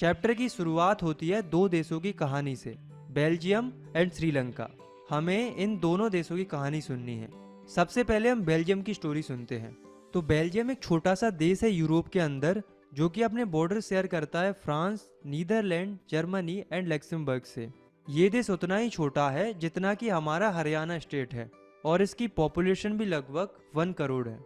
Chapter की शुरुआत होती है दो देशों की कहानी से, बेल्जियम एंड श्रीलंका। हमें इन दोनों देशों की कहानी सुननी है। सबसे पहले हम बेल्जियम की स्टोरी सुनते हैं। तो बेल्जियम एक छोटा सा देश है यूरोप के अंदर, जो कि अपने बॉर्डर शेयर करता है France, Netherlands, Germany and Luxembourg से। ये देश उतना ही छोटा है जितना कि हमारा हरियाणा स्टेट है, और इसकी पॉपुलेशन भी लगभग 1 करोड़ है।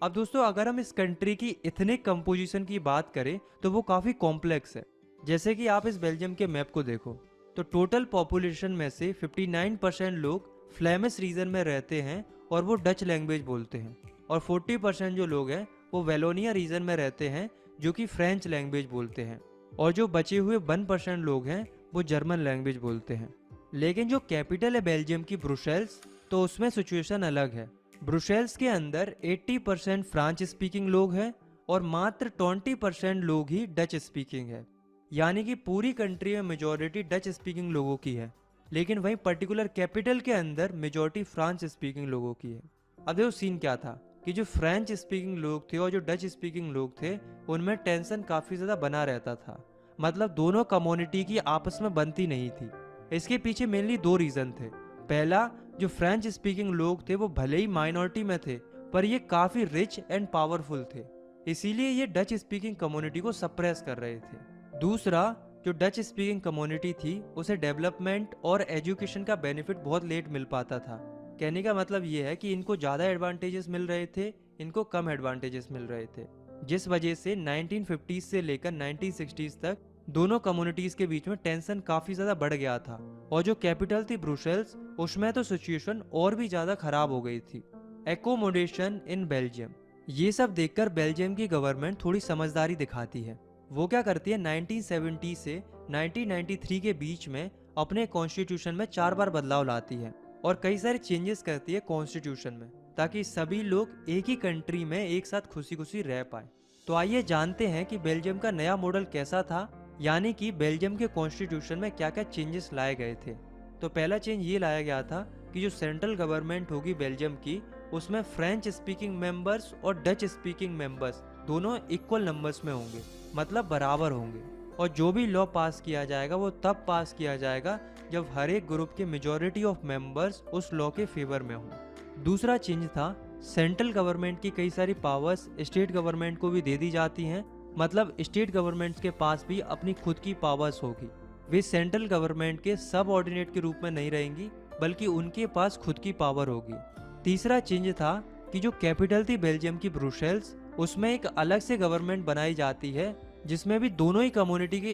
अब दोस्तों, अगर हम इस कंट्री की इथनिक कंपोजिशन की बात करें तो वो काफ़ी कॉम्प्लेक्स है। जैसे कि आप इस बेल्जियम के मैप को देखो, तो टोटल पॉपुलेशन में से 59% लोग फ्लेमिश रीजन में रहते हैं और वो डच लैंग्वेज बोलते हैं, और 40% जो लोग हैं वो वेलोनिया रीजन में रहते हैं जो कि फ्रेंच लैंग्वेज बोलते हैं, और जो बचे हुए 1% लोग हैं वो जर्मन लैंग्वेज बोलते हैं। लेकिन जो कैपिटल है बेल्जियम की, ब्रुसेल्स, तो उसमें सिचुएशन अलग है। ब्रुसेल्स के अंदर 80% फ्रांच स्पीकिंग लोग हैं और मात्र 20% लोग ही डच स्पीकिंग है। यानी कि पूरी कंट्री में मेजॉरिटी डच स्पीकिंग लोगों की है, लेकिन वहीं पर्टिकुलर कैपिटल के अंदर मेजॉरिटी फ्रांच स्पीकिंग लोगों की है। अब देखो सीन क्या था कि जो फ्रेंच स्पीकिंग लोग थे और जो डच स्पीकिंग लोग थे, उनमें टेंशन काफ़ी ज़्यादा बना रहता था। मतलब दोनों कम्युनिटी की आपस में बनती नहीं थी। इसके पीछे मेनली 2 रीज़न थे। पहला, जो फ्रेंच स्पीकिंग लोग थे वो भले ही माइनॉरिटी में थे, पर ये काफ़ी रिच एंड पावरफुल थे, इसीलिए ये डच स्पीकिंग कम्युनिटी को सप्रेस कर रहे थे। दूसरा, जो डच स्पीकिंग कम्युनिटी थी उसे डेवलपमेंट और एजुकेशन का बेनिफिट बहुत लेट मिल पाता था। कहने का मतलब ये है कि इनको ज़्यादा एडवांटेजेस मिल रहे थे, इनको कम एडवांटेजेस मिल रहे थे, जिस वजह से 1950s से लेकर 1960s तक दोनों कम्युनिटीज़ के बीच में टेंशन काफ़ी ज़्यादा बढ़ गया था। और जो कैपिटल थी ब्रुसेल्स, उसमें तो सिचुएशन और भी ज़्यादा खराब हो गई थी। एकोमोडेशन इन बेल्जियम, ये सब देखकर बेल्जियम की गवर्नमेंट थोड़ी समझदारी दिखाती है। वो क्या करती है, 1970 से 1993 के बीच में अपने कॉन्स्टिट्यूशन में 4 बार बदलाव लाती है और कई सारे चेंजेस करती है कॉन्स्टिट्यूशन में, ताकि सभी लोग एक ही कंट्री में एक साथ खुशी खुशी रह पाए। तो आइए जानते हैं कि बेल्जियम का नया मॉडल कैसा था, यानी कि बेल्जियम के कॉन्स्टिट्यूशन में क्या क्या चेंजेस लाए गए थे। तो पहला चेंज ये लाया गया था कि जो सेंट्रल गवर्नमेंट होगी बेल्जियम की, उसमें फ्रेंच स्पीकिंग मेंबर्स और डच स्पीकिंग मेंबर्स दोनों इक्वल नंबर्स में होंगे, मतलब बराबर होंगे। और जो भी लॉ पास किया जाएगा वो तब पास किया जाएगा जब हर एक ग्रुप के मेजॉरिटी ऑफ मेंबर्स उस लॉ के फेवर में हों। दूसरा चेंज था, सेंट्रल गवर्नमेंट की कई सारी पावर्स स्टेट गवर्नमेंट को भी दे दी जाती हैं। मतलब स्टेट गवर्नमेंट्स के पास भी अपनी खुद की पावर्स होगी। वे सेंट्रल गवर्नमेंट के सब ऑर्डिनेट के रूप में नहीं रहेंगी, बल्कि उनके पास खुद की पावर होगी। तीसरा चेंज था कि जो कैपिटल थी बेल्जियम की, ब्रुसेल्स, उसमें एक अलग से गवर्नमेंट बनाई जाती है जिसमें भी दोनों ही कम्युनिटी के